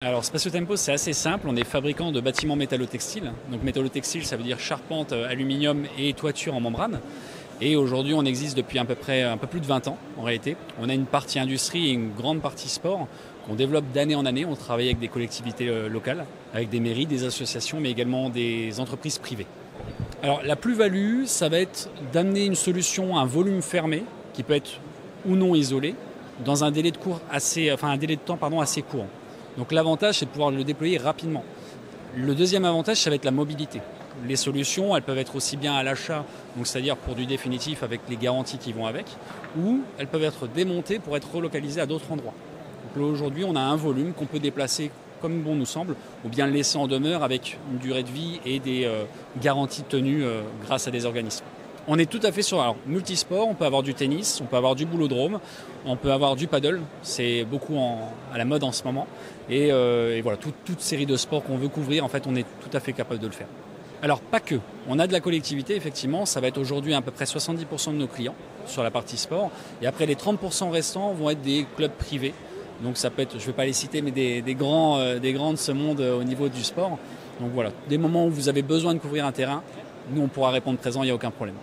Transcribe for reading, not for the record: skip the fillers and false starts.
Alors Spatio Tempo, c'est assez simple, on est fabricant de bâtiments métallotextiles. Donc métallotextile, ça veut dire charpente, aluminium et toiture en membrane. Et aujourd'hui, on existe depuis à peu près un peu plus de 20 ans en réalité. On a une partie industrie et une grande partie sport qu'on développe d'année en année. On travaille avec des collectivités locales, avec des mairies, des associations, mais également des entreprises privées. Alors la plus-value, ça va être d'amener une solution à un volume fermé, qui peut être ou non isolé, dans un délai de temps assez court. Donc l'avantage, c'est de pouvoir le déployer rapidement. Le deuxième avantage, ça va être la mobilité. Les solutions, elles peuvent être aussi bien à l'achat, donc c'est-à-dire pour du définitif avec les garanties qui vont avec, ou elles peuvent être démontées pour être relocalisées à d'autres endroits. Donc là, aujourd'hui, on a un volume qu'on peut déplacer comme bon nous semble, ou bien le laisser en demeure avec une durée de vie et des garanties tenues grâce à des organismes. On est tout à fait sur multisport, on peut avoir du tennis, on peut avoir du boulodrome, on peut avoir du paddle, c'est beaucoup à la mode en ce moment. Et voilà, toute série de sports qu'on veut couvrir, en fait, on est tout à fait capable de le faire. Alors pas que, on a de la collectivité, effectivement, ça va être aujourd'hui à peu près 70% de nos clients sur la partie sport. Et après les 30% restants vont être des clubs privés. Donc ça peut être, je ne vais pas les citer, mais des grands de ce monde au niveau du sport. Donc voilà, des moments où vous avez besoin de couvrir un terrain, nous on pourra répondre présent, il n'y a aucun problème.